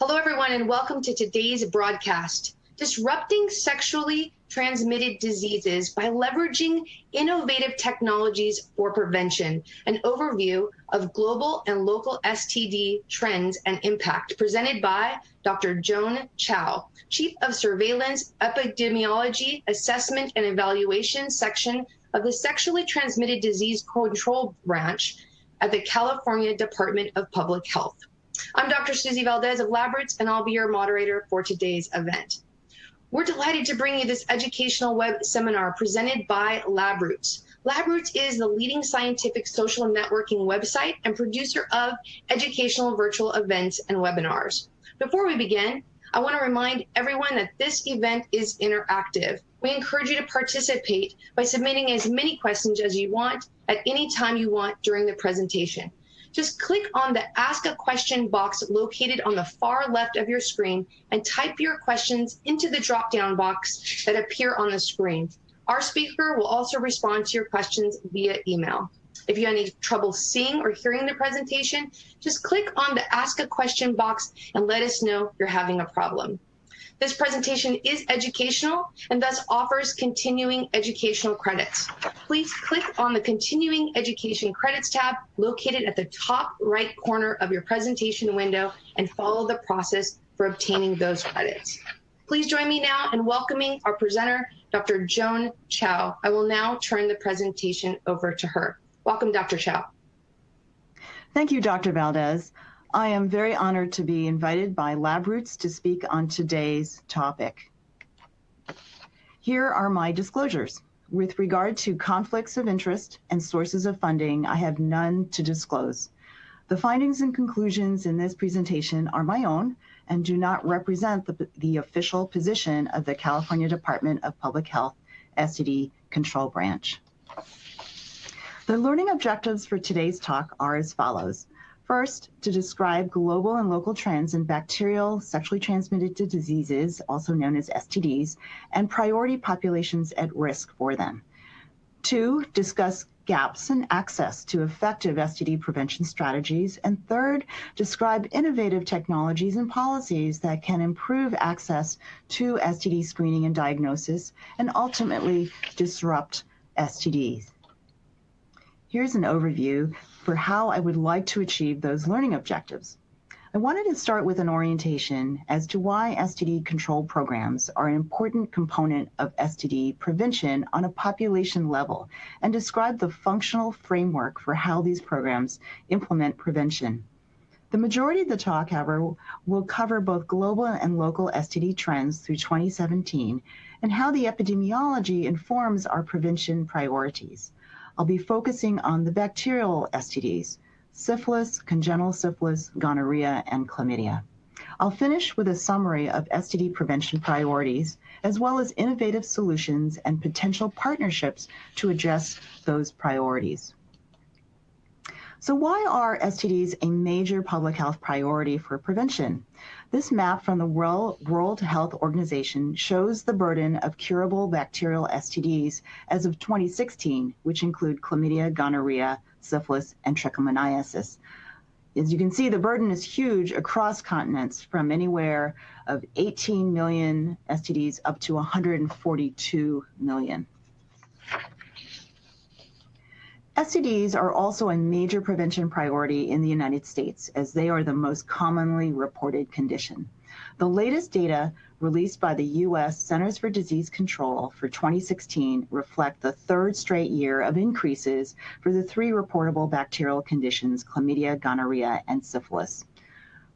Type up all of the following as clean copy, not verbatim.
Hello, everyone, and welcome to today's broadcast, Disrupting Sexually Transmitted Diseases by Leveraging Innovative Technologies for Prevention, an overview of global and local STD trends and impact, presented by Dr. Joan Chow, Chief of Surveillance, Epidemiology, Assessment, and Evaluation section of the Sexually Transmitted Disease Control Branch at the California Department of Public Health. I'm Dr. Susie Valdez of LabRoots, and I'll be your moderator for today's event. We're delighted to bring you this educational web seminar presented by LabRoots. LabRoots is the leading scientific social networking website and producer of educational virtual events and webinars. Before we begin, I want to remind everyone that this event is interactive. We encourage you to participate by submitting as many questions as you want at any time you want during the presentation. Just click on the Ask a Question box located on the far left of your screen and type your questions into the drop-down box that appear on the screen. Our speaker will also respond to your questions via email. If you have any trouble seeing or hearing the presentation, just click on the Ask a Question box and let us know you're having a problem. This presentation is educational and thus offers continuing educational credits. Please click on the Continuing Education Credits tab located at the top right corner of your presentation window and follow the process for obtaining those credits. Please join me now in welcoming our presenter, Dr. Joan Chow. I will now turn the presentation over to her. Welcome, Dr. Chow. Thank you, Dr. Valdez. I am very honored to be invited by LabRoots to speak on today's topic. Here are my disclosures. With regard to conflicts of interest and sources of funding, I have none to disclose. The findings and conclusions in this presentation are my own and do not represent the official position of the California Department of Public Health STD Control Branch. The learning objectives for today's talk are as follows. First, to describe global and local trends in bacterial sexually transmitted diseases, also known as STDs, and priority populations at risk for them. Two, discuss gaps in access to effective STD prevention strategies. And third, describe innovative technologies and policies that can improve access to STD screening and diagnosis and ultimately disrupt STDs. Here's an overview for how I would like to achieve those learning objectives. I wanted to start with an orientation as to why STD control programs are an important component of STD prevention on a population level and describe the functional framework for how these programs implement prevention. The majority of the talk, however, will cover both global and local STD trends through 2017 and how the epidemiology informs our prevention priorities. I'll be focusing on the bacterial STDs, syphilis, congenital syphilis, gonorrhea, and chlamydia. I'll finish with a summary of STD prevention priorities, as well as innovative solutions and potential partnerships to address those priorities. So why are STDs a major public health priority for prevention? This map from the World Health Organization shows the burden of curable bacterial STDs as of 2016, which include chlamydia, gonorrhea, syphilis, and trichomoniasis. As you can see, the burden is huge across continents, from anywhere of 18 million STDs up to 142 million. STDs are also a major prevention priority in the United States, as they are the most commonly reported condition. The latest data released by the U.S. Centers for Disease Control for 2016 reflect the third straight year of increases for the three reportable bacterial conditions, chlamydia, gonorrhea, and syphilis.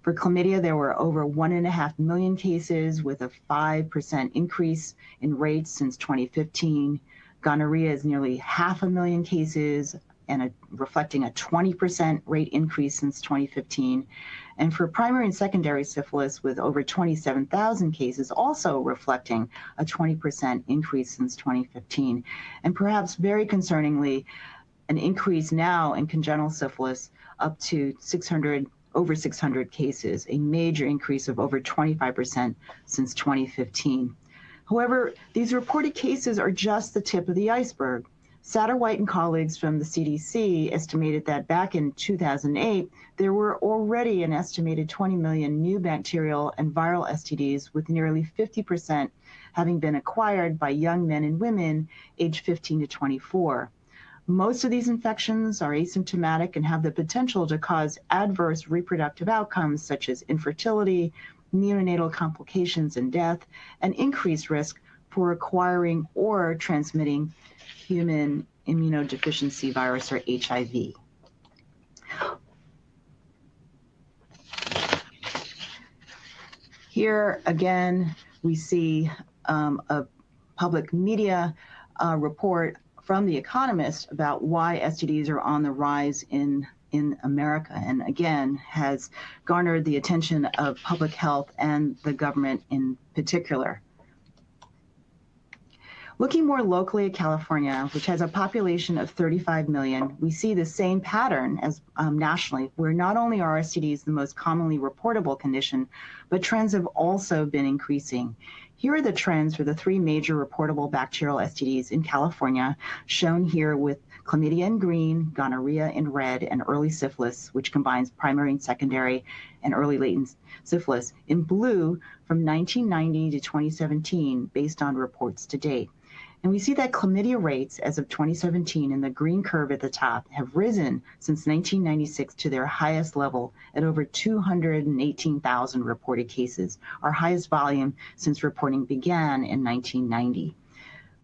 For chlamydia, there were over 1.5 million cases with a 5% increase in rates since 2015. Gonorrhea is nearly 500,000 cases and reflecting a 20% rate increase since 2015. And for primary and secondary syphilis with over 27,000 cases, also reflecting a 20% increase since 2015. And perhaps very concerningly, an increase now in congenital syphilis up to over 600 cases, a major increase of over 25% since 2015. However, these reported cases are just the tip of the iceberg. Satterwhite and colleagues from the CDC estimated that back in 2008, there were already an estimated 20 million new bacterial and viral STDs, with nearly 50% having been acquired by young men and women aged 15 to 24. Most of these infections are asymptomatic and have the potential to cause adverse reproductive outcomes such as infertility, neonatal complications and death, and increased risk for acquiring or transmitting human immunodeficiency virus, or HIV. Here again, we see a public media report from The Economist about why STDs are on the rise in America, and again has garnered the attention of public health and the government in particular. Looking more locally at California, which has a population of 35 million, we see the same pattern as nationally, where not only are STDs the most commonly reportable condition, but trends have also been increasing. Here are the trends for the three major reportable bacterial STDs in California, shown here with chlamydia in green, gonorrhea in red, and early syphilis, which combines primary and secondary and early latent syphilis, in blue from 1990 to 2017, based on reports to date. And we see that chlamydia rates as of 2017 in the green curve at the top have risen since 1996 to their highest level at over 218,000 reported cases, our highest volume since reporting began in 1990.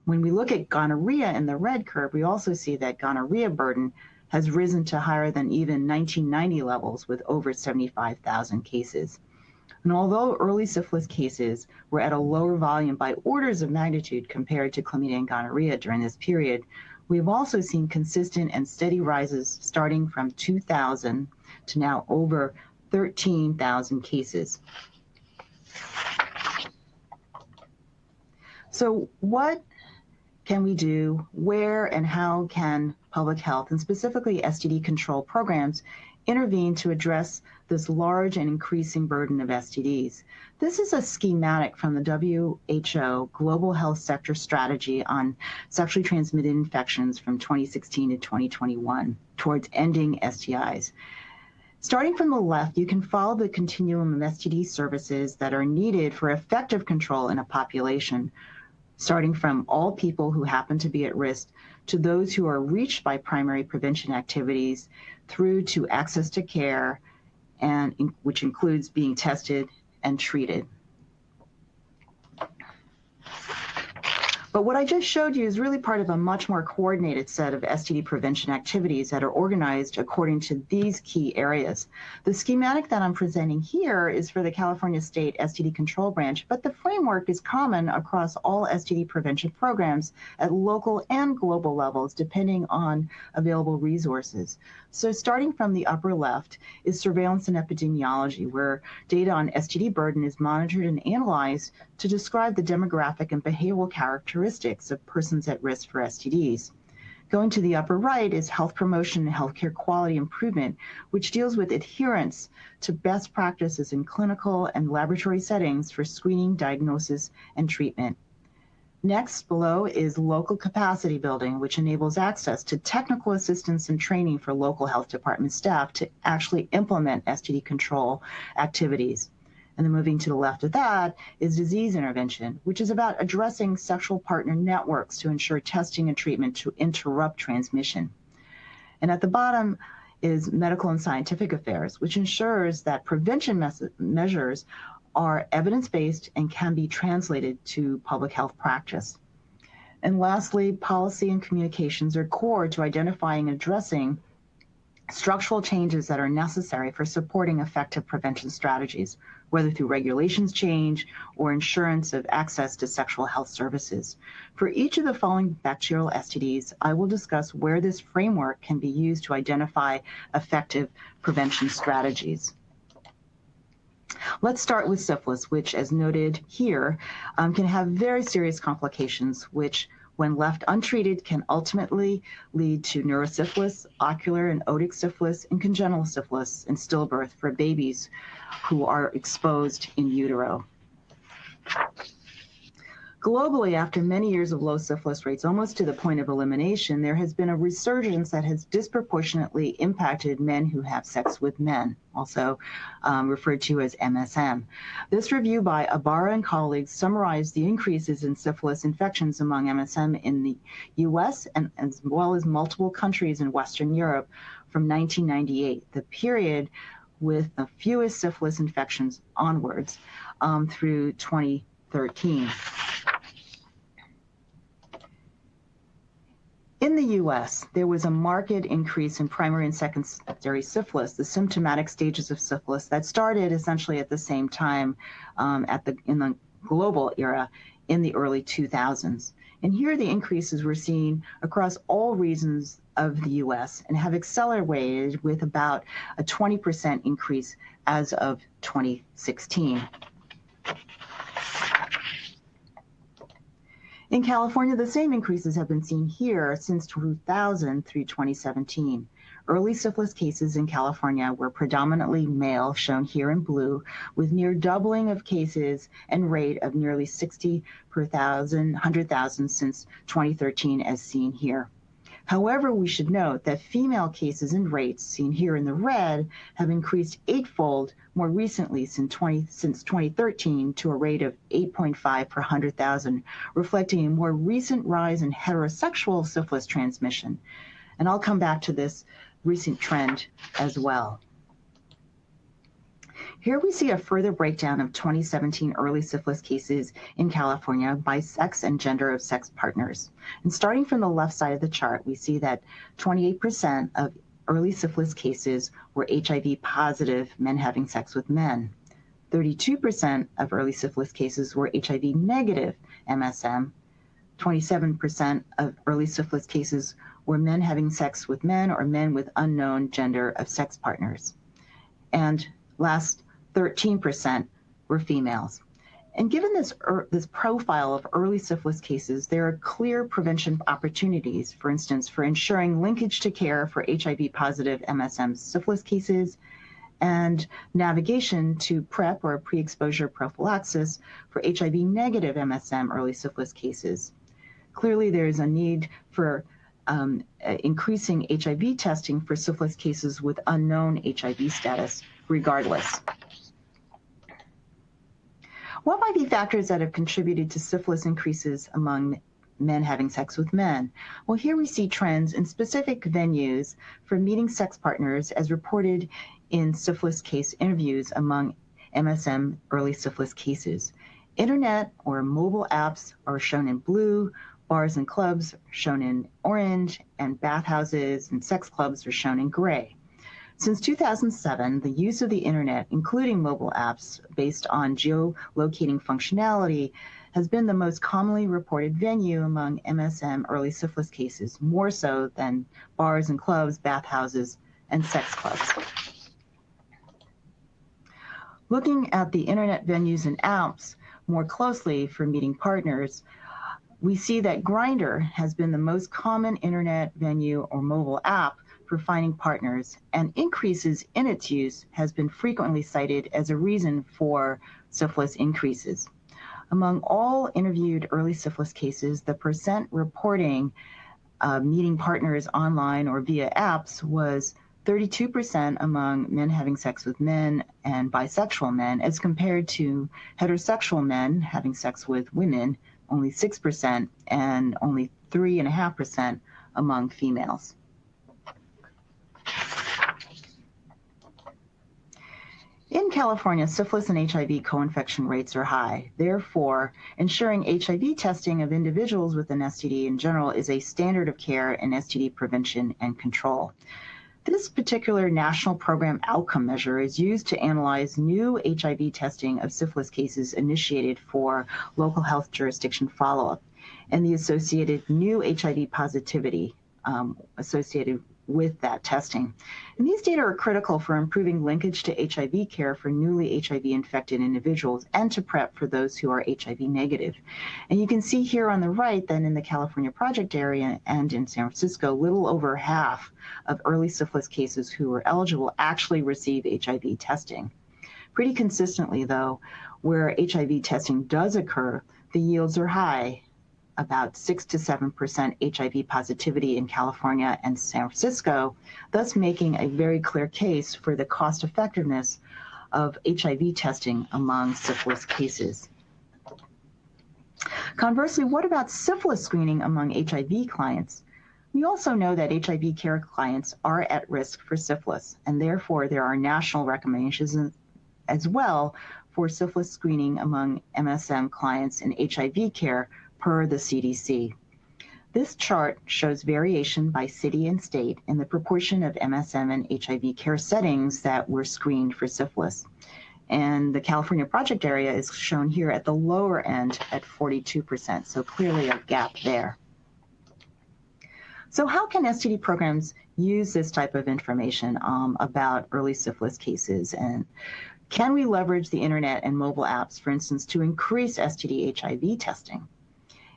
When we look at gonorrhea in the red curve, we also see that gonorrhea burden has risen to higher than even 1990 levels with over 75,000 cases. And although early syphilis cases were at a lower volume by orders of magnitude compared to chlamydia and gonorrhea during this period, we've also seen consistent and steady rises starting from 2000 to now over 13,000 cases. So what can we do? Where and how can public health, and specifically STD control programs, intervene to address this large and increasing burden of STDs? This is a schematic from the WHO Global Health Sector Strategy on Sexually Transmitted Infections from 2016 to 2021 towards ending STIs. Starting from the left, you can follow the continuum of STD services that are needed for effective control in a population, starting from all people who happen to be at risk to those who are reached by primary prevention activities, through to access to care, and which includes being tested and treated. But what I just showed you is really part of a much more coordinated set of STD prevention activities that are organized according to these key areas. The schematic that I'm presenting here is for the California State STD Control Branch, but the framework is common across all STD prevention programs at local and global levels, depending on available resources. So starting from the upper left is surveillance and epidemiology, where data on STD burden is monitored and analyzed to describe the demographic and behavioral characteristics of persons at risk for STDs. Going to the upper right is health promotion and healthcare quality improvement, which deals with adherence to best practices in clinical and laboratory settings for screening, diagnosis, and treatment. Next, below, is local capacity building, which enables access to technical assistance and training for local health department staff to actually implement STD control activities. And then moving to the left of that is disease intervention, which is about addressing sexual partner networks to ensure testing and treatment to interrupt transmission. And at the bottom is medical and scientific affairs, which ensures that prevention measures are evidence-based and can be translated to public health practice. And lastly, policy and communications are core to identifying and addressing structural changes that are necessary for supporting effective prevention strategies, whether through regulations change or insurance of access to sexual health services. For each of the following bacterial STDs, I will discuss where this framework can be used to identify effective prevention strategies. Let's start with syphilis, which, as noted here, can have very serious complications, which, when left untreated, can ultimately lead to neurosyphilis, ocular and otic syphilis, and congenital syphilis and stillbirth for babies who are exposed in utero. Globally, after many years of low syphilis rates, almost to the point of elimination, there has been a resurgence that has disproportionately impacted men who have sex with men, also referred to as MSM. This review by Ibarra and colleagues summarized the increases in syphilis infections among MSM in the US and as well as multiple countries in Western Europe from 1998, the period with the fewest syphilis infections onwards through 2013. In the US, there was a marked increase in primary and secondary syphilis, the symptomatic stages of syphilis that started essentially at the same time in the global era in the early 2000s. And here the increases were seen across all regions of the US and have accelerated with about a 20% increase as of 2016. In California, the same increases have been seen here since 2000 through 2017. Early syphilis cases in California were predominantly male, shown here in blue, with near doubling of cases and rate of nearly 60 per 100,000 since 2013, as seen here. However, we should note that female cases and rates, seen here in the red, have increased eightfold more recently since 2013 to a rate of 8.5 per 100,000, reflecting a more recent rise in heterosexual syphilis transmission. And I'll come back to this recent trend as well. Here we see a further breakdown of 2017 early syphilis cases in California by sex and gender of sex partners. And starting from the left side of the chart, we see that 28% of early syphilis cases were HIV positive men having sex with men. 32% of early syphilis cases were HIV negative MSM. 27% of early syphilis cases were men having sex with men or men with unknown gender of sex partners. And last, 13% were females. And given this profile of early syphilis cases, there are clear prevention opportunities, for instance, for ensuring linkage to care for HIV positive MSM syphilis cases and navigation to PrEP or pre-exposure prophylaxis for HIV negative MSM early syphilis cases. Clearly, there is a need for increasing HIV testing for syphilis cases with unknown HIV status regardless. What might be factors that have contributed to syphilis increases among men having sex with men? Well, here we see trends in specific venues for meeting sex partners as reported in syphilis case interviews among MSM early syphilis cases. Internet or mobile apps are shown in blue, bars and clubs are shown in orange, and bathhouses and sex clubs are shown in gray. Since 2007, the use of the internet, including mobile apps based on geolocating functionality, has been the most commonly reported venue among MSM early syphilis cases, more so than bars and clubs, bathhouses, and sex clubs. Looking at the internet venues and apps more closely for meeting partners, we see that Grindr has been the most common internet venue or mobile app for finding partners, and increases in its use has been frequently cited as a reason for syphilis increases. Among all interviewed early syphilis cases, the percent reporting meeting partners online or via apps was 32% among men having sex with men and bisexual men, as compared to heterosexual men having sex with women, only 6%, and only 3.5% among females. In California, syphilis and HIV co-infection rates are high. Therefore, ensuring HIV testing of individuals with an STD in general is a standard of care in STD prevention and control. This particular national program outcome measure is used to analyze new HIV testing of syphilis cases initiated for local health jurisdiction follow-up and the associated new HIV positivity associated with that testing. And these data are critical for improving linkage to HIV care for newly HIV infected individuals and to PrEP for those who are HIV negative. And you can see here on the right that in the California project area and in San Francisco, little over half of early syphilis cases who were eligible actually receive HIV testing. Pretty consistently, though, where HIV testing does occur, the yields are high, about 6 to 7% HIV positivity in California and San Francisco, thus making a very clear case for the cost effectiveness of HIV testing among syphilis cases. Conversely, what about syphilis screening among HIV clients? We also know that HIV care clients are at risk for syphilis, and therefore there are national recommendations as well for syphilis screening among MSM clients in HIV care per the CDC. This chart shows variation by city and state in the proportion of MSM and HIV care settings that were screened for syphilis. And the California project area is shown here at the lower end at 42%, so clearly a gap there. So how can STD programs use this type of information about early syphilis cases? And can we leverage the internet and mobile apps, for instance, to increase STD HIV testing?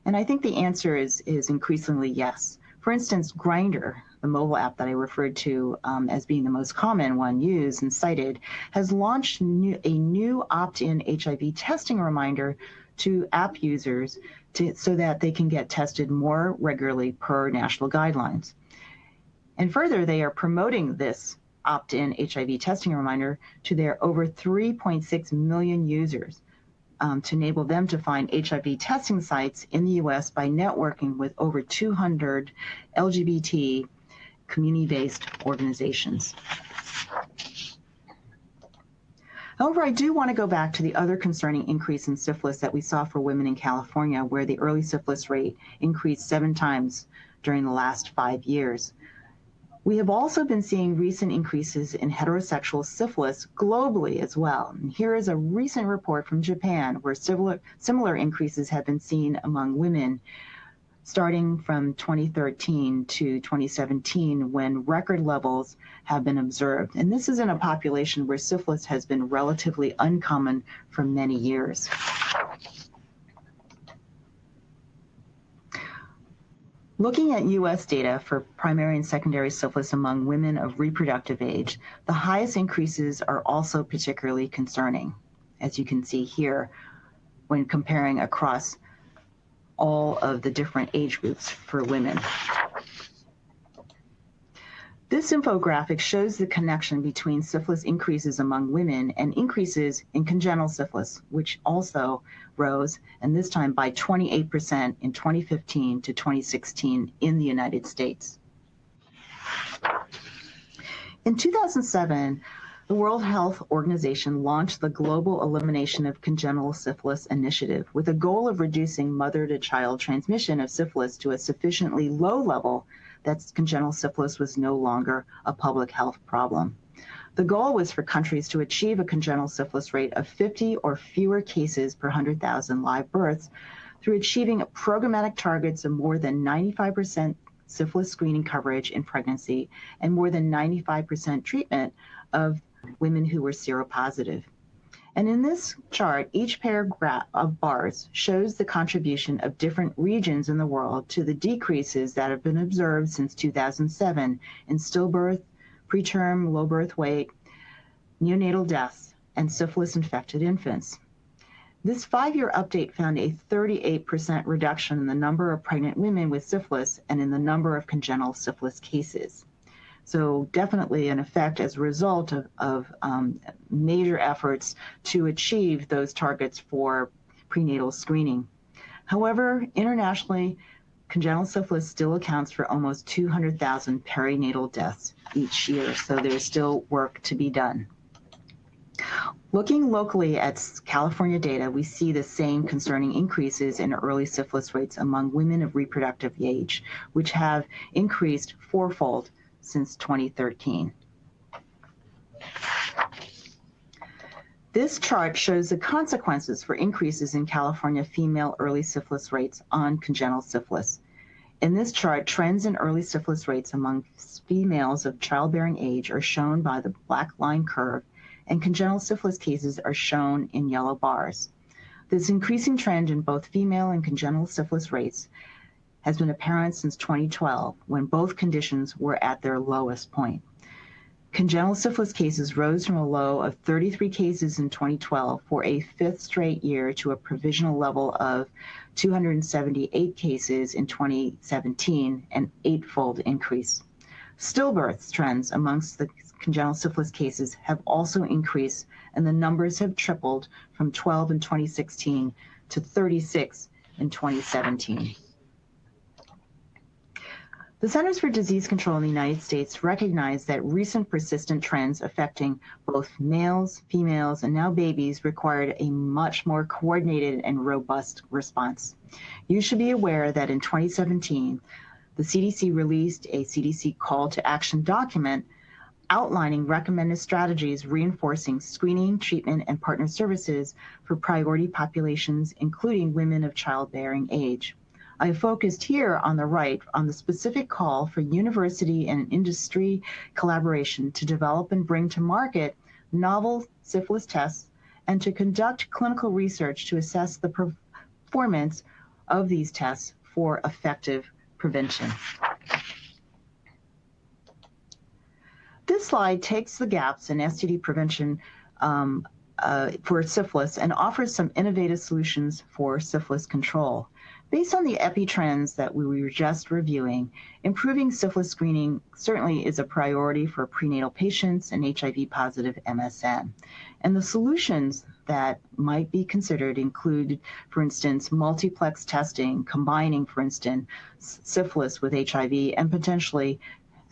And I think the answer is increasingly yes. For instance, Grindr, the mobile app that I referred to as being the most common one used and cited, has launched a new opt-in HIV testing reminder to app users so that they can get tested more regularly per national guidelines. And further, they are promoting this opt-in HIV testing reminder to their over 3.6 million users to enable them to find HIV testing sites in the US by networking with over 200 LGBT community-based organizations. However, I do want to go back to the other concerning increase in syphilis that we saw for women in California, where the early syphilis rate increased 7 times during the last 5 years. We have also been seeing recent increases in heterosexual syphilis globally as well. And here is a recent report from Japan where similar increases have been seen among women starting from 2013 to 2017 when record levels have been observed. And this is in a population where syphilis has been relatively uncommon for many years. Looking at U.S. data for primary and secondary syphilis among women of reproductive age, the highest increases are also particularly concerning, as you can see here, when comparing across all of the different age groups for women. This infographic shows the connection between syphilis increases among women and increases in congenital syphilis, which also rose, and this time by 28% in 2015 to 2016 in the United States. In 2007, the World Health Organization launched the Global Elimination of Congenital Syphilis Initiative with a goal of reducing mother-to-child transmission of syphilis to a sufficiently low level that congenital syphilis was no longer a public health problem. The goal was for countries to achieve a congenital syphilis rate of 50 or fewer cases per 100,000 live births through achieving programmatic targets of more than 95% syphilis screening coverage in pregnancy and more than 95% treatment of women who were seropositive. And in this chart, each pair of bars shows the contribution of different regions in the world to the decreases that have been observed since 2007 in stillbirth, preterm low birth weight, neonatal deaths, and syphilis-infected infants. This 5-year update found a 38% reduction in the number of pregnant women with syphilis and in the number of congenital syphilis cases. So definitely an effect as a result of major efforts to achieve those targets for prenatal screening. However, internationally, congenital syphilis still accounts for almost 200,000 perinatal deaths each year, so there's still work to be done. Looking locally at California data, we see the same concerning increases in early syphilis rates among women of reproductive age, which have increased 4-fold since 2013. This chart shows the consequences for increases in California female early syphilis rates on congenital syphilis. In this chart, trends in early syphilis rates among females of childbearing age are shown by the black line curve, and congenital syphilis cases are shown in yellow bars. This increasing trend in both female and congenital syphilis rates has been apparent since 2012, when both conditions were at their lowest point. Congenital syphilis cases rose from a low of 33 cases in 2012 for a fifth straight year to a provisional level of 278 cases in 2017, an eightfold increase. Stillbirths trends amongst the congenital syphilis cases have also increased, and the numbers have tripled from 12 in 2016 to 36 in 2017. The Centers for Disease Control in the United States recognize that recent persistent trends affecting both males, females, and now babies required a much more coordinated and robust response. You should be aware that in 2017, the CDC released a CDC call to action document outlining recommended strategies reinforcing screening, treatment, and partner services for priority populations, including women of childbearing age. I focused here on the right on the specific call for university and industry collaboration to develop and bring to market novel syphilis tests and to conduct clinical research to assess the performance of these tests for effective prevention. This slide takes the gaps in STD prevention for syphilis and offers some innovative solutions for syphilis control. Based on the epi-trends that we were just reviewing, improving syphilis screening certainly is a priority for prenatal patients and HIV-positive MSN. And the solutions that might be considered include, for instance, multiplex testing, combining, for instance, syphilis with HIV and potentially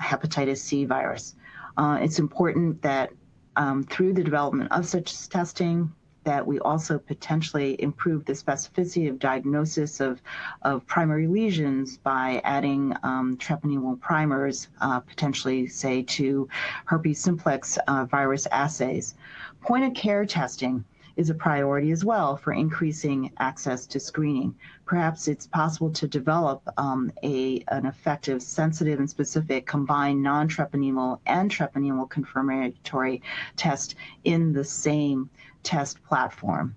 hepatitis C virus. It's important that through the development of such testing, that we also potentially improve the specificity of diagnosis of primary lesions by adding treponemal primers, potentially, say, to herpes simplex virus assays. Point-of-care testing is a priority as well for increasing access to screening. Perhaps it's possible to develop an effective, sensitive, and specific combined non-treponemal and treponemal confirmatory test in the same test platform.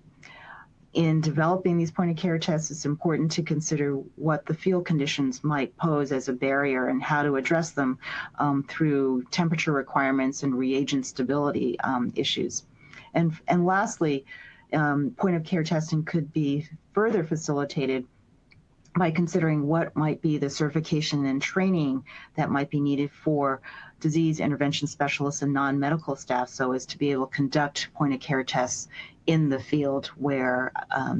In developing these point-of-care tests, it's important to consider what the field conditions might pose as a barrier and how to address them through temperature requirements and reagent stability issues. And lastly, point-of-care testing could be further facilitated by considering what might be the certification and training that might be needed for disease intervention specialists and non-medical staff so as to be able to conduct point-of-care tests in the field where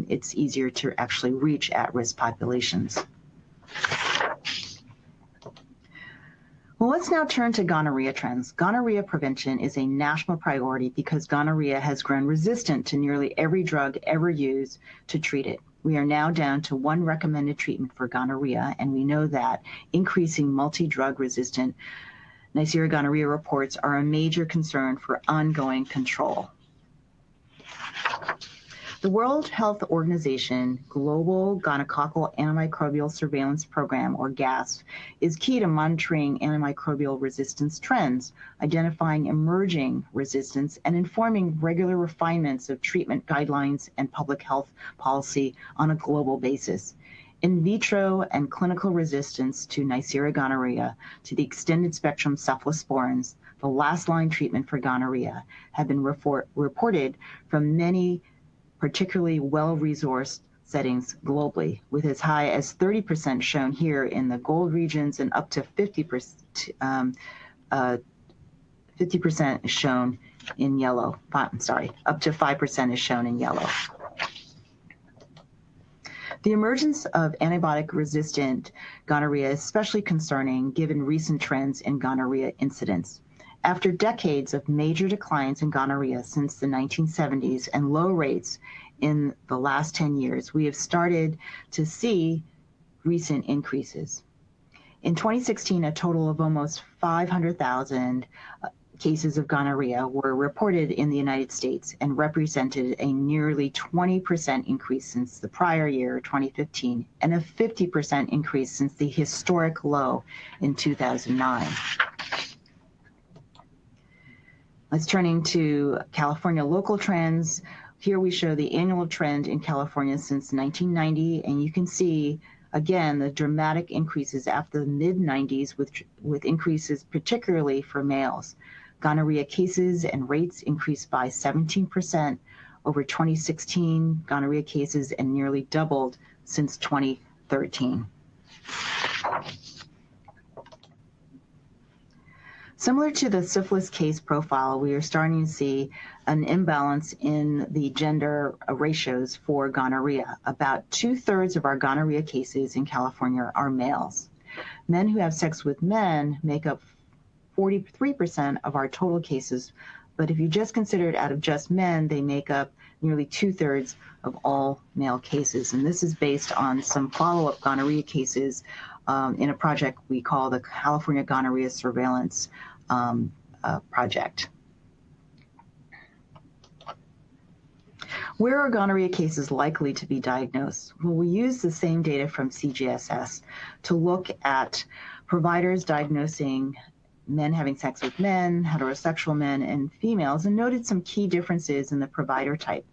it's easier to actually reach at-risk populations. Well, let's now turn to gonorrhea trends. Gonorrhea prevention is a national priority because gonorrhea has grown resistant to nearly every drug ever used to treat it. We are now down to one recommended treatment for gonorrhea, and we know that increasing multi-drug resistant Neisseria gonorrhea reports are a major concern for ongoing control. The World Health Organization Global Gonococcal Antimicrobial Surveillance Program, or GASP, is key to monitoring antimicrobial resistance trends, identifying emerging resistance, and informing regular refinements of treatment guidelines and public health policy on a global basis. In vitro and clinical resistance to Neisseria gonorrhea, to the extended spectrum cephalosporins, the last line treatment for gonorrhea, have been reported from many particularly well-resourced settings globally, with as high as 30% shown here in the gold regions and up to 50% is shown in yellow. Up to 5% is shown in yellow. The emergence of antibiotic-resistant gonorrhea is especially concerning given recent trends in gonorrhea incidence. After decades of major declines in gonorrhea since the 1970s and low rates in the last 10 years, we have started to see recent increases. In 2016, a total of almost 500,000 cases of gonorrhea were reported in the United States and represented a nearly 20% increase since the prior year, 2015, and a 50% increase since the historic low in 2009. Let's turning to California local trends. Here we show the annual trend in California since 1990, and you can see, again, the dramatic increases after the mid-90s with increases particularly for males. Gonorrhea cases and rates increased by 17% over 2016 gonorrhea cases and nearly doubled since 2013. Similar to the syphilis case profile, we are starting to see an imbalance in the gender ratios for gonorrhea. About 2/3 of our gonorrhea cases in California are males. Men who have sex with men make up 43% of our total cases, but if you just consider it out of just men, they make up nearly 2/3 of all male cases. And this is based on some follow-up gonorrhea cases in a project we call the California Gonorrhea Surveillance Project. Where are gonorrhea cases likely to be diagnosed? Well, we use the same data from CGSS to look at providers diagnosing men having sex with men, heterosexual men, and females, and noted some key differences in the provider type.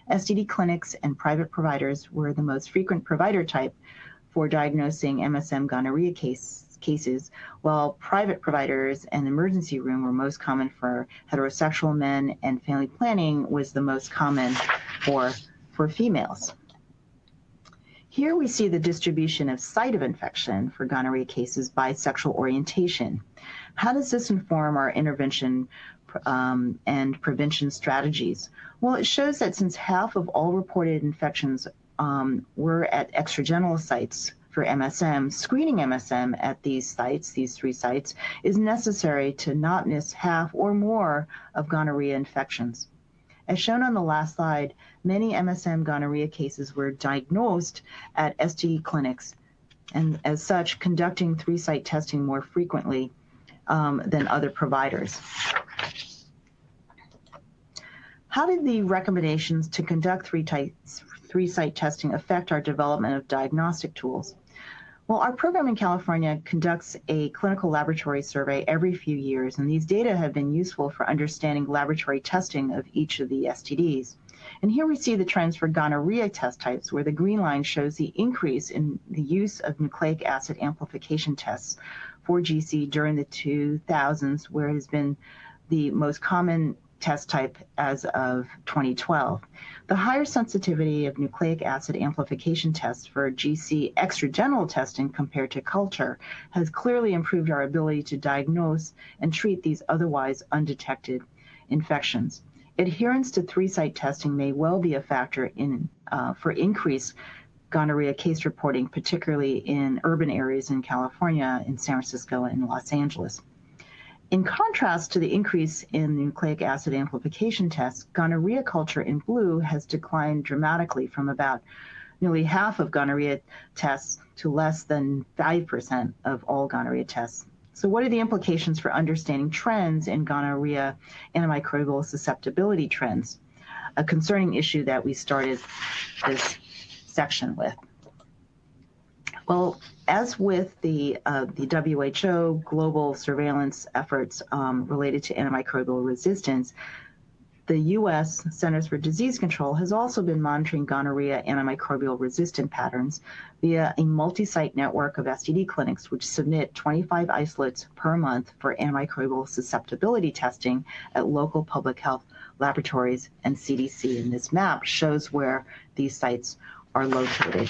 STD clinics and private providers were the most frequent provider type for diagnosing MSM gonorrhea cases, while private providers and emergency room were most common for heterosexual men, and family planning was the most common for females. Here we see the distribution of site of infection for gonorrhea cases by sexual orientation. How does this inform our intervention and prevention strategies? Well, it shows that since half of all reported infections were at extragenital sites for MSM, screening MSM at these sites, these 3 sites, is necessary to not miss half or more of gonorrhea infections. As shown on the last slide, many MSM gonorrhea cases were diagnosed at STD clinics, and as such, conducting 3-site testing more frequently than other providers. How did the recommendations to conduct 3-site testing affect our development of diagnostic tools? Well, our program in California conducts a clinical laboratory survey every few years, and these data have been useful for understanding laboratory testing of each of the STDs. And here we see the trends for gonorrhea test types, where the green line shows the increase in the use of nucleic acid amplification tests for GC during the 2000s, where it has been the most common test type as of 2012. The higher sensitivity of nucleic acid amplification tests for GC extragenital testing compared to culture has clearly improved our ability to diagnose and treat these otherwise undetected infections. Adherence to 3-site testing may well be a factor for increased gonorrhea case reporting, particularly in urban areas in California, in San Francisco, and Los Angeles. In contrast to the increase in nucleic acid amplification tests, gonorrhea culture in blue has declined dramatically from about nearly half of gonorrhea tests to less than 5% of all gonorrhea tests. So what are the implications for understanding trends in gonorrhea antimicrobial susceptibility trends? A concerning issue that we started this section with. Well, as with the WHO global surveillance efforts related to antimicrobial resistance, the U.S. Centers for Disease Control has also been monitoring gonorrhea antimicrobial resistant patterns via a multi-site network of STD clinics, which submit 25 isolates per month for antimicrobial susceptibility testing at local public health laboratories and CDC. And this map shows where these sites are located.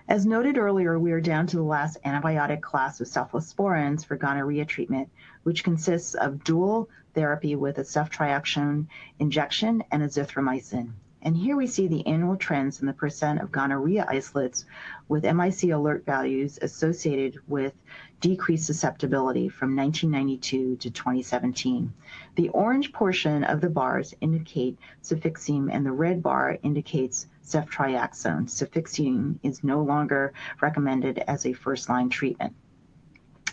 As noted earlier, we are down to the last antibiotic class of cephalosporins for gonorrhea treatment, which consists of dual therapy with a ceftriaxone injection and azithromycin. And here we see the annual trends in the percent of gonorrhea isolates with MIC alert values associated with decreased susceptibility from 1992 to 2017. The orange portion of the bars indicate cefixime, and the red bar indicates ceftriaxone. Cefixime is no longer recommended as a first-line treatment.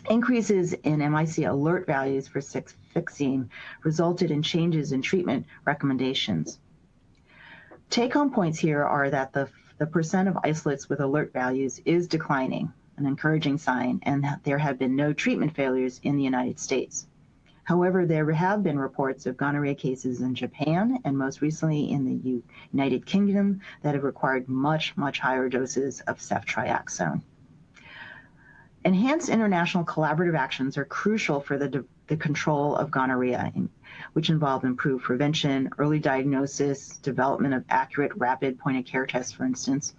Increases in MIC alert values for cefixime resulted in changes in treatment recommendations. Take-home points here are that the percent of isolates with alert values is declining, an encouraging sign, and that there have been no treatment failures in the United States. However, there have been reports of gonorrhea cases in Japan and most recently in the United Kingdom that have required much, much higher doses of ceftriaxone. Enhanced international collaborative actions are crucial for the the control of gonorrhea, which involve improved prevention, early diagnosis, development of accurate, rapid point-of-care tests, for instance,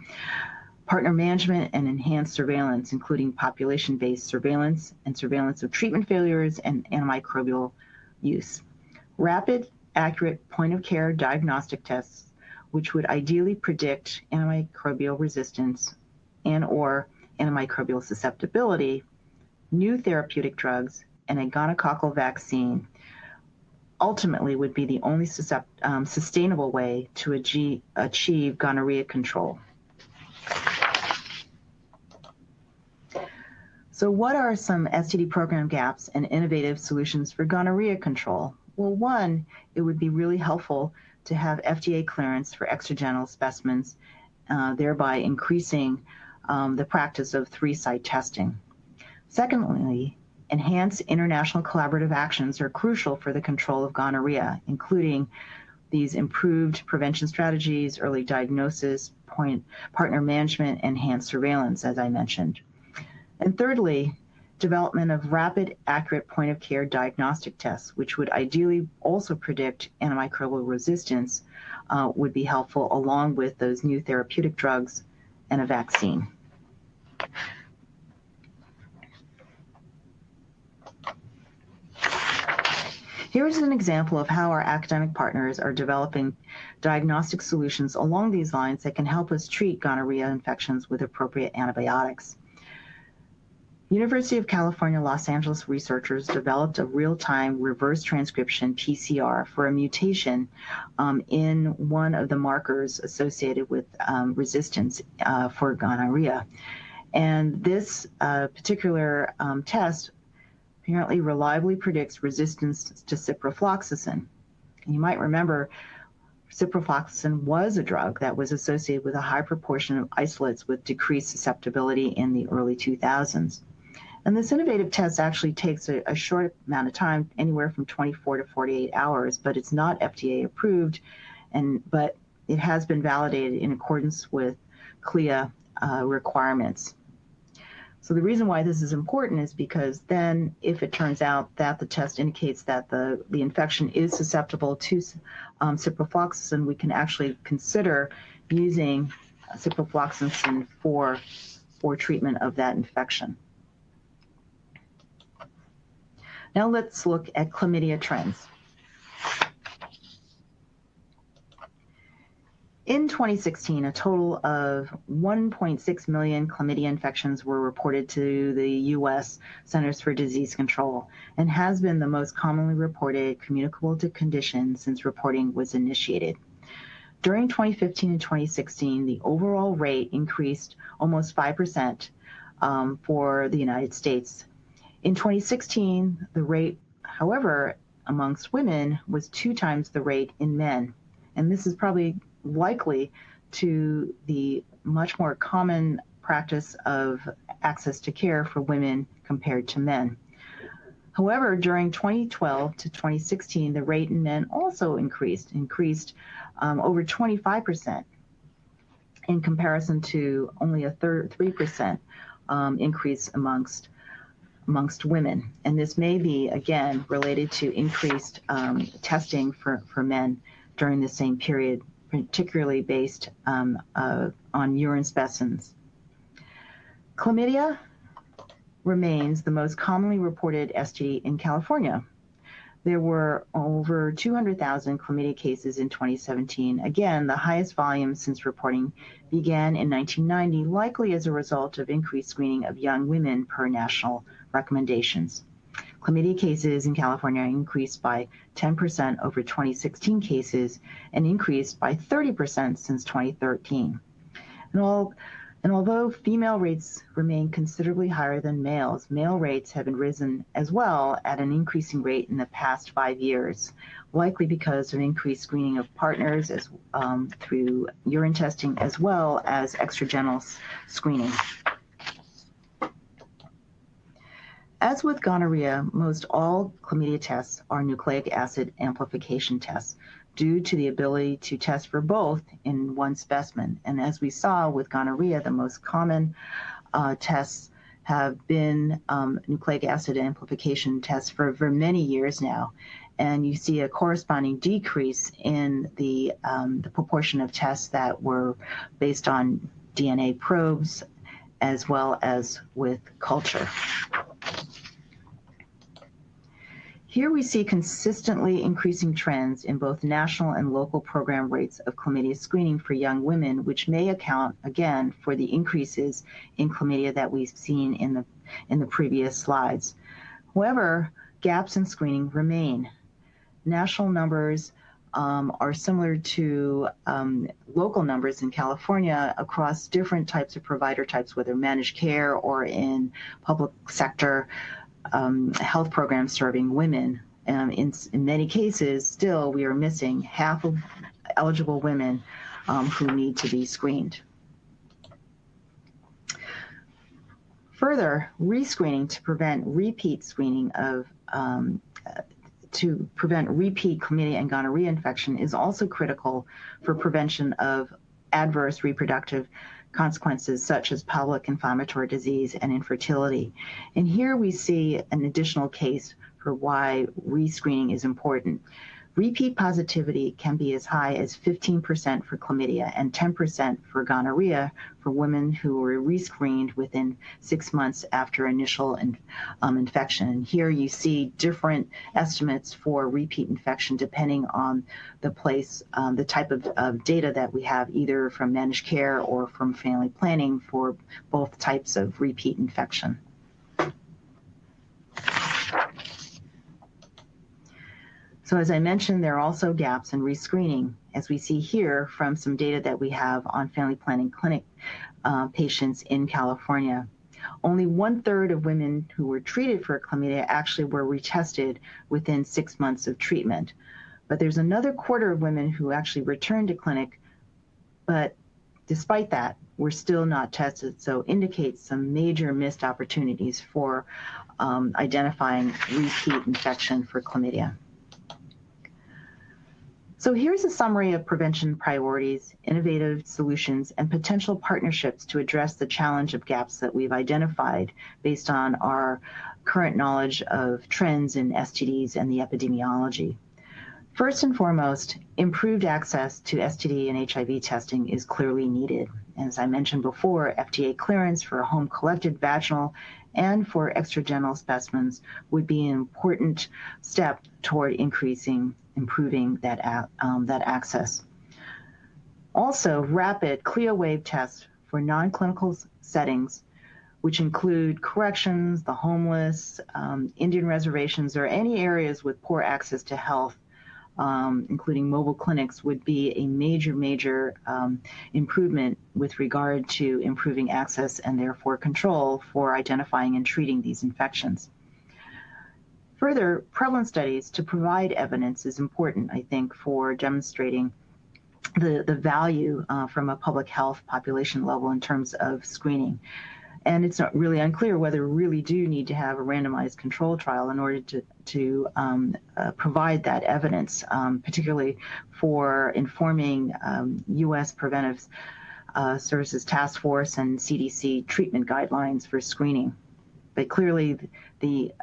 partner management, and enhanced surveillance, including population-based surveillance and surveillance of treatment failures and antimicrobial use. Rapid, accurate point-of-care diagnostic tests, which would ideally predict antimicrobial resistance and/or antimicrobial susceptibility, new therapeutic drugs, and a gonococcal vaccine ultimately would be the only sustainable way to achieve gonorrhea control. So what are some STD program gaps and innovative solutions for gonorrhea control? Well, one, it would be really helpful to have FDA clearance for extragenital specimens, thereby increasing the practice of 3-site testing. Secondly, enhanced international collaborative actions are crucial for the control of gonorrhea, including these improved prevention strategies, early diagnosis, partner management, enhanced surveillance, as I mentioned. And thirdly, development of rapid, accurate point-of-care diagnostic tests, which would ideally also predict antimicrobial resistance, would be helpful, along with those new therapeutic drugs and a vaccine. Here's an example of how our academic partners are developing diagnostic solutions along these lines that can help us treat gonorrhea infections with appropriate antibiotics. University of California, Los Angeles researchers developed a real-time reverse transcription PCR for a mutation in one of the markers associated with resistance for gonorrhea. And this particular test apparently reliably predicts resistance to ciprofloxacin. And you might remember ciprofloxacin was a drug that was associated with a high proportion of isolates with decreased susceptibility in the early 2000s. And this innovative test actually takes a short amount of time, anywhere from 24 to 48 hours, but it's not FDA approved, but it has been validated in accordance with CLIA requirements. So the reason why this is important is because then if it turns out that the test indicates that the infection is susceptible to ciprofloxacin, we can actually consider using ciprofloxacin for treatment of that infection. Now let's look at chlamydia trends. In 2016, a total of 1.6 million chlamydia infections were reported to the U.S. Centers for Disease Control and has been the most commonly reported communicable condition since reporting was initiated. During 2015 and 2016, the overall rate increased almost 5% for the United States. In 2016, the rate, however, amongst women was 2 times the rate in men. And this is probably likely to the much more common practice of access to care for women compared to men. However, during 2012 to 2016, the rate in men also increased over 25% in comparison to only a 3% increase amongst women. And this may be, again, related to increased testing for men during the same period, particularly based on urine specimens. Chlamydia remains the most commonly reported STD in California. There were over 200,000 chlamydia cases in 2017, again, the highest volume since reporting began in 1990, likely as a result of increased screening of young women per national recommendations. Chlamydia cases in California increased by 10% over 2016 cases and increased by 30% since 2013. And although female rates remain considerably higher than males, male rates have risen as well at an increasing rate in the past 5 years, likely because of increased screening of partners through urine testing as well as extragenital screening. As with gonorrhea, most all chlamydia tests are nucleic acid amplification tests due to the ability to test for both in one specimen. And as we saw with gonorrhea, the most common tests have been nucleic acid amplification tests for many years now. And you see a corresponding decrease in the proportion of tests that were based on DNA probes as well as with culture. Here we see consistently increasing trends in both national and local program rates of chlamydia screening for young women, which may account, again, for the increases in chlamydia that we've seen in the previous slides. However, gaps in screening remain. National numbers are similar to local numbers in California across different types of provider types, whether managed care or in public sector health programs serving women. In many cases, still, we are missing half of eligible women who need to be screened. Further, rescreening to prevent repeat screening of to prevent repeat chlamydia and gonorrhea infection is also critical for prevention of adverse reproductive consequences such as pelvic inflammatory disease and infertility. And here we see an additional case for why rescreening is important. Repeat positivity can be as high as 15% for chlamydia and 10% for gonorrhea for women who were rescreened within 6 months after initial infection. And here you see different estimates for repeat infection depending on the place, the type of data that we have, either from managed care or from family planning for both types of repeat infection. So as I mentioned, there are also gaps in rescreening, as we see here from some data that we have on family planning clinic patients in California. Only 1/3 of women who were treated for chlamydia actually were retested within 6 months of treatment. But there's another quarter of women who actually returned to clinic, but despite that, were still not tested, so indicates some major missed opportunities for identifying repeat infection for chlamydia. So here's a summary of prevention priorities, innovative solutions, and potential partnerships to address the challenge of gaps that we've identified based on our current knowledge of trends in STDs and the epidemiology. First and foremost, improved access to STD and HIV testing is clearly needed. As I mentioned before, FDA clearance for home-collected vaginal and for extragenital specimens would be an important step toward improving that access. Also, rapid CLIA-waived tests for non-clinical settings, which include corrections, the homeless, Indian reservations, or any areas with poor access to health, including mobile clinics, would be a major improvement with regard to improving access and therefore control for identifying and treating these infections. Further, prevalence studies to provide evidence is important, I think, for demonstrating the value from a public health population level in terms of screening. And it's not really unclear whether we really do need to have a randomized control trial in order to provide that evidence, particularly for informing U.S. Preventive Services Task Force and CDC treatment guidelines for screening. But clearly, the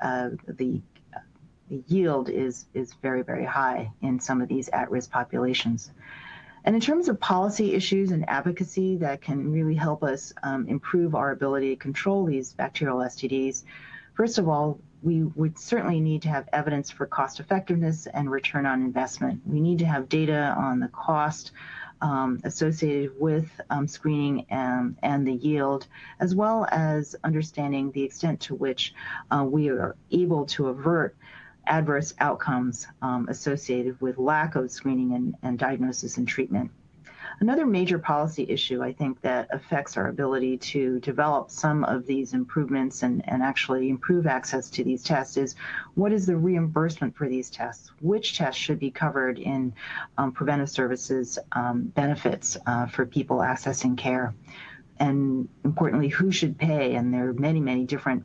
yield is very high in some of these at-risk populations. And in terms of policy issues and advocacy that can really help us improve our ability to control these bacterial STDs, first of all, we would certainly need to have evidence for cost effectiveness and return on investment. We need to have data on the cost associated with screening and the yield, as well as understanding the extent to which we are able to avert adverse outcomes associated with lack of screening and diagnosis and treatment. Another major policy issue, I think, that affects our ability to develop some of these improvements and actually improve access to these tests is what is the reimbursement for these tests? Which tests should be covered in preventive services benefits for people accessing care? And importantly, who should pay? And there are many different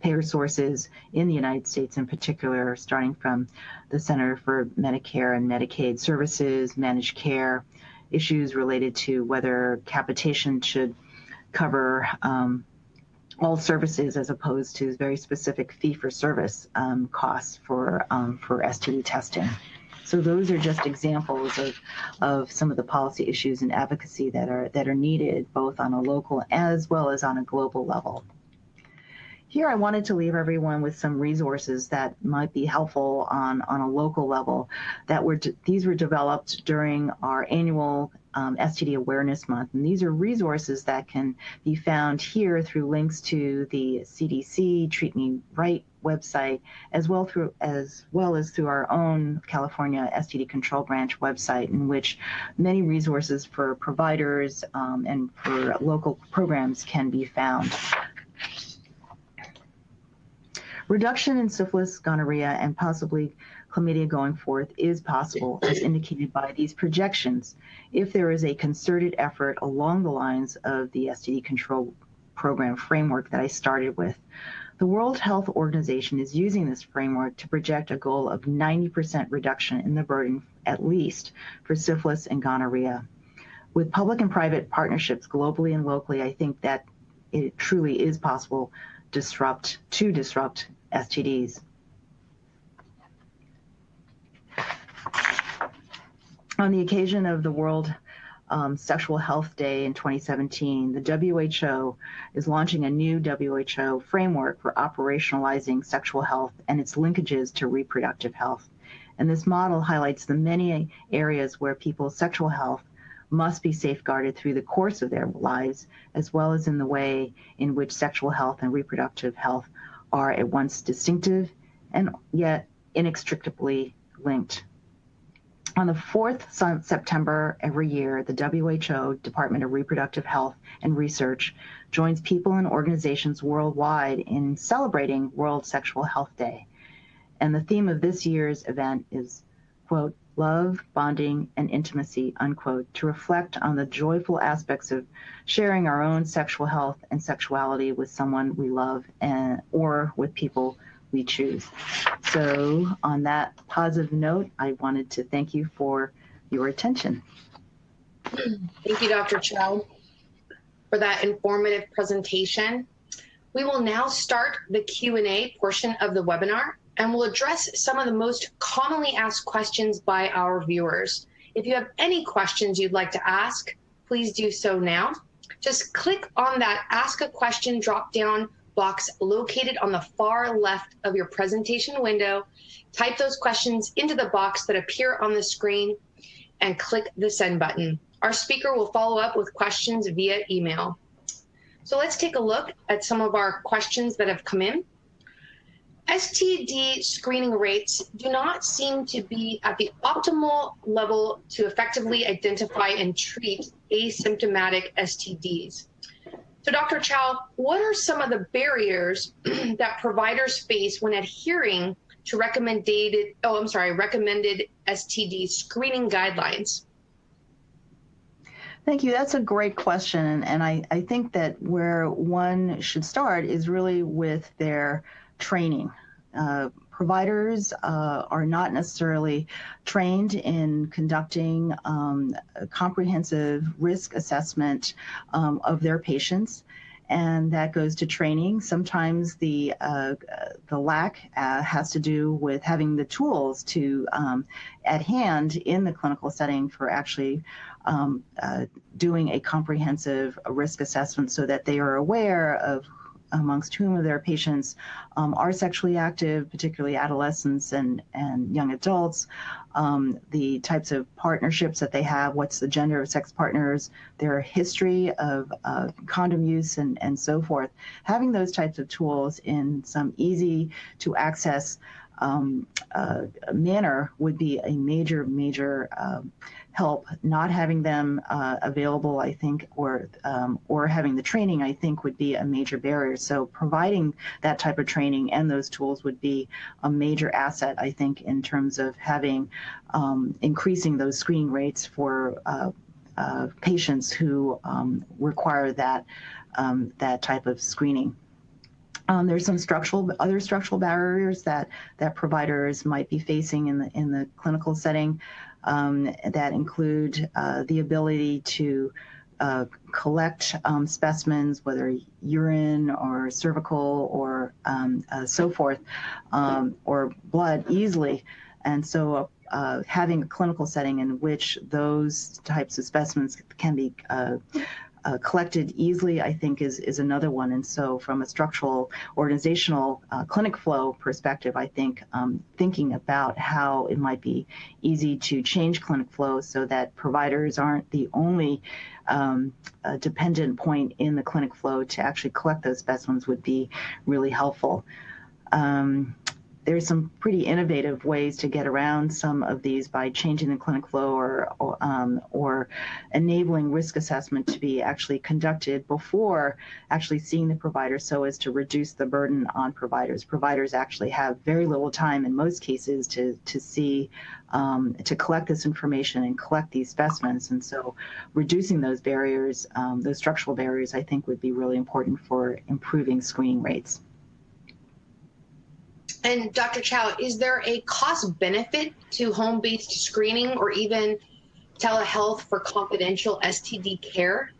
payer sources in the United States in particular, starting from the Center for Medicare and Medicaid Services, managed care, issues related to whether capitation should cover all services as opposed to very specific fee-for-service costs for STD testing. So those are just examples of some of the policy issues and advocacy that are needed both on a local as well as on a global level. Here I wanted to leave everyone with some resources that might be helpful on a local level. These were developed during our annual STD Awareness Month, and these are resources that can be found here through links to the CDC Treat Me Right website, as well as through our own California STD Control Branch website, in which many resources for providers and for local programs can be found. Reduction in syphilis, gonorrhea, and possibly chlamydia going forth is possible, as indicated by these projections, if there is a concerted effort along the lines of the STD control program framework that I started with. The World Health Organization is using this framework to project a goal of 90% reduction in the burden, at least, for syphilis and gonorrhea. With public and private partnerships globally and locally, I think that it truly is possible to disrupt STDs. On the occasion of the World Sexual Health Day in 2017, the WHO is launching a new WHO framework for operationalizing sexual health and its linkages to reproductive health. And this model highlights the many areas where people's sexual health must be safeguarded through the course of their lives, as well as in the way in which sexual health and reproductive health are at once distinctive and yet inextricably linked. On the 4th September every year, the WHO Department of Reproductive Health and Research joins people and organizations worldwide in celebrating World Sexual Health Day. And the theme of this year's event is, quote, love, bonding, and intimacy, unquote, to reflect on the joyful aspects of sharing our own sexual health and sexuality with someone we love or with people we choose. So on that positive note, I wanted to thank you for your attention. Thank you, Dr. Chow, for that informative presentation. We will now start the Q&A portion of the webinar, and we'll address some of the most commonly asked questions by our viewers. If you have any questions you'd like to ask, please do so now. Just click on that Ask a Question drop-down box located on the far left of your presentation window. Type those questions into the box that appear on the screen and click the send button. Our speaker will follow up with questions via email. So let's take a look at some of our questions that have come in. STD screening rates do not seem to be at the optimal level to effectively identify and treat asymptomatic STDs. So Dr. Chow, what are some of the barriers that providers face when adhering to recommended STD screening guidelines? Thank you. That's a great question. And I think that where one should start is really with their training. Providers are not necessarily trained in conducting a comprehensive risk assessment of their patients, and that goes to training. Sometimes the lack has to do with having the tools to at hand in the clinical setting for actually doing a comprehensive risk assessment so that they are aware of amongst whom of their patients are sexually active, particularly adolescents and young adults, the types of partnerships that they have, what's the gender of sex partners, their history of condom use, and so forth. Having those types of tools in some easy to access manner would be a major help. Not having them available, I think, or having the training, I think, would be a major barrier. So providing that type of training and those tools would be a major asset, I think, in terms of having increasing those screening rates for patients who require that type of screening. There's some other structural barriers that providers might be facing in the clinical setting that include the ability to collect specimens, whether urine or cervical or so forth, or blood easily. And so having a clinical setting in which those types of specimens can be collected easily, I think is another one. And so from a structural organizational clinic flow perspective, I think thinking about how it might be easy to change clinic flow so that providers aren't the only dependent point in the clinic flow to actually collect those specimens would be really helpful. There's some pretty innovative ways to get around some of these by changing the clinic flow or enabling risk assessment to be actually conducted before actually seeing the provider so as to reduce the burden on providers. Providers actually have very little time in most cases to collect this information and collect these specimens. And so reducing those barriers, those structural barriers, I think would be really important for improving screening rates. And Dr. Chow, is there a cost benefit to home-based screening or even telehealth for confidential STD care?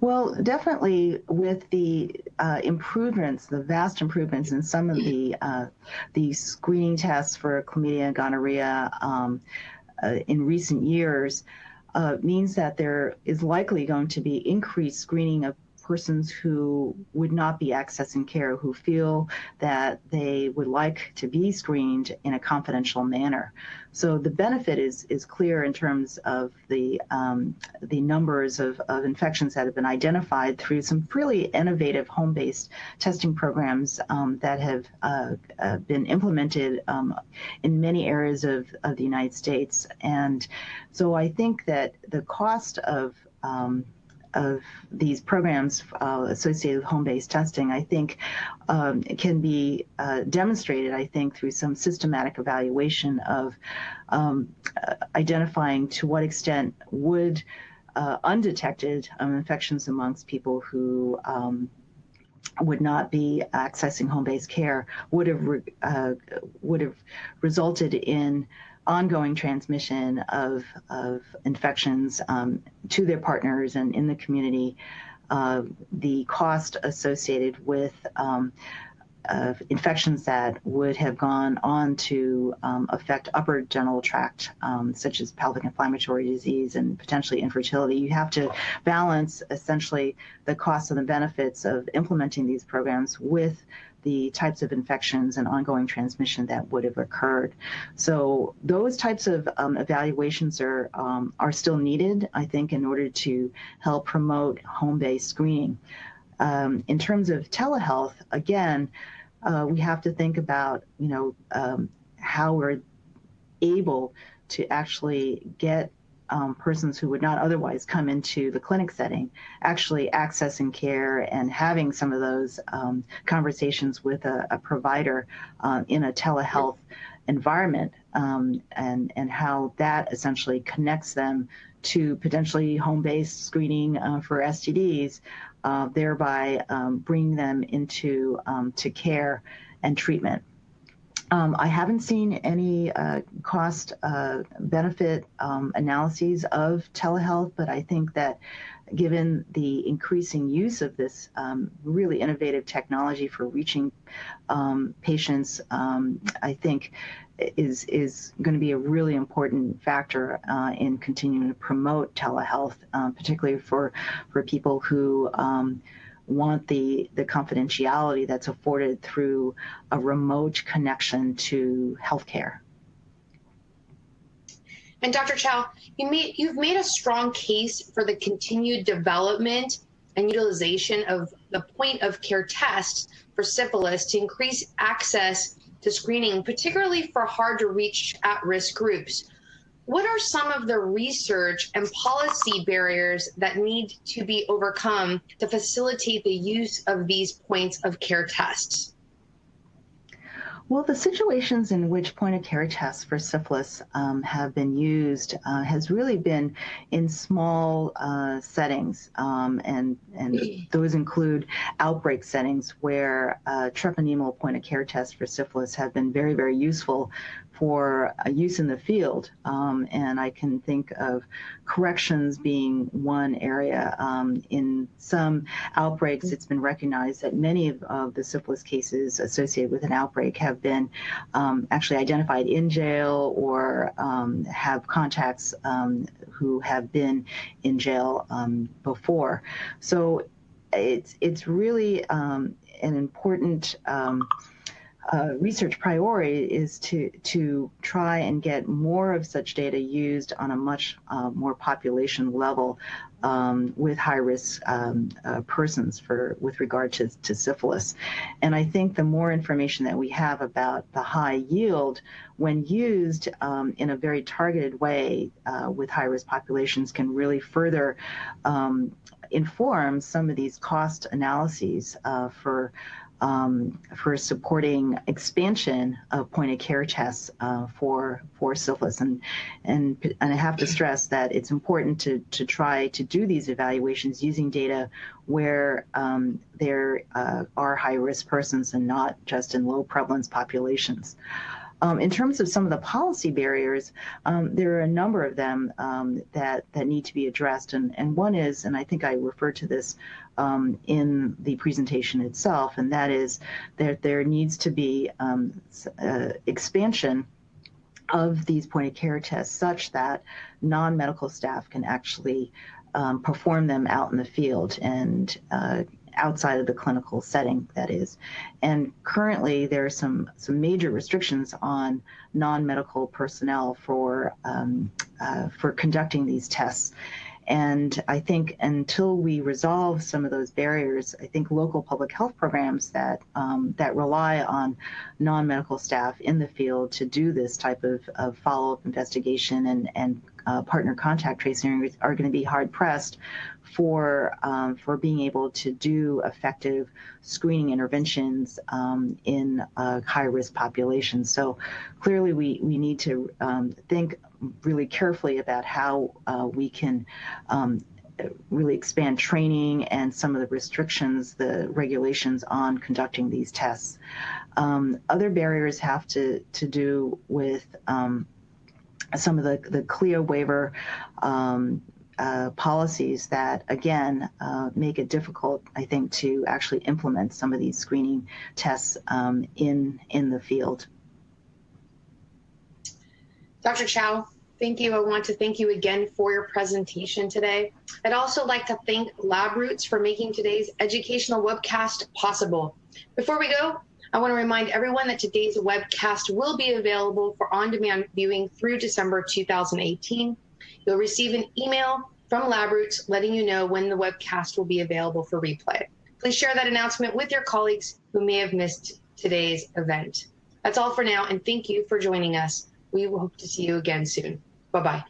Well, definitely with the improvements, the vast improvements in some of the screening tests for chlamydia and gonorrhea in recent years means that there is likely going to be increased screening of persons who would not be accessing care, who feel that they would like to be screened in a confidential manner. So the benefit is clear in terms of the numbers of infections that have been identified through some really innovative home-based testing programs that have been implemented in many areas of the United States. And so I think that the cost of these programs associated with home-based testing, I think can be demonstrated, I think, through some systematic evaluation of identifying to what extent would undetected infections amongst people who would not be accessing home-based care would have resulted in ongoing transmission of infections to their partners and in the community. The cost associated with infections that would have gone on to affect upper genital tract, such as pelvic inflammatory disease and potentially infertility. You have to balance essentially the costs and the benefits of implementing these programs with the types of infections and ongoing transmission that would have occurred. So those types of evaluations are still needed, I think, in order to help promote home-based screening. In terms of telehealth, again, we have to think about, how we're able to actually get persons who would not otherwise come into the clinic setting actually accessing care and having some of those conversations with a provider in a telehealth environment, and how that essentially connects them to potentially home-based screening for STDs, thereby bringing them into to care and treatment. I haven't seen any cost benefit analyses of telehealth, but I think that given the increasing use of this really innovative technology for reaching patients, I think is going to be a really important factor in continuing to promote telehealth, particularly for people who want the confidentiality that's afforded through a remote connection to healthcare. And Dr. Chow, you've made a strong case for the continued development and utilization of the point of care test for syphilis to increase access to screening, particularly for hard to reach at-risk groups. What are some of the research and policy barriers that need to be overcome to facilitate the use of these points of care tests? Well, the situations in which point-of-care tests for syphilis have been used has really been in small settings, and those include outbreak settings where treponemal point-of-care tests for syphilis have been very, very useful for use in the field. And I can think of corrections being one area. In some outbreaks, it's been recognized that many of the syphilis cases associated with an outbreak have been actually identified in jail or have contacts who have been in jail before. So it's really an important research priority is to try and get more of such data used on a much more population level with high-risk persons with regard to syphilis. And I think the more information that we have about the high yield when used in a very targeted way with high-risk populations can really further inform some of these cost analyses for supporting expansion of point-of-care tests for syphilis, and I have to stress that it's important to try to do these evaluations using data where there are high-risk persons and not just in low prevalence populations. In terms of some of the policy barriers, there are a number of them that need to be addressed, and one is, and I think I referred to this in the presentation itself, and that is that there needs to be expansion of these point-of-care tests such that non-medical staff can actually perform them out in the field and outside of the clinical setting, that is. And currently there are some major restrictions on non-medical personnel for conducting these tests. And I think until we resolve some of those barriers, I think local public health programs that rely on non-medical staff in the field to do this type of follow-up investigation and partner contact tracing are going to be hard pressed for being able to do effective screening interventions in high-risk populations. So clearly we need to think really carefully about how we can really expand training and some of the restrictions, the regulations on conducting these tests. Other barriers have to do with some of the CLIA waiver policies that, again, make it difficult, I think, to actually implement some of these screening tests in the field. Dr. Chow, thank you. I want to thank you again for your presentation today. I'd also like to thank LabRoots for making today's educational webcast possible. Before we go, I want to remind everyone that today's webcast will be available for on-demand viewing through December 2018. You'll receive an email from LabRoots letting you know when the webcast will be available for replay. Please share that announcement with your colleagues who may have missed today's event. That's all for now, and thank you for joining us. We will hope to see you again soon. Bye-bye.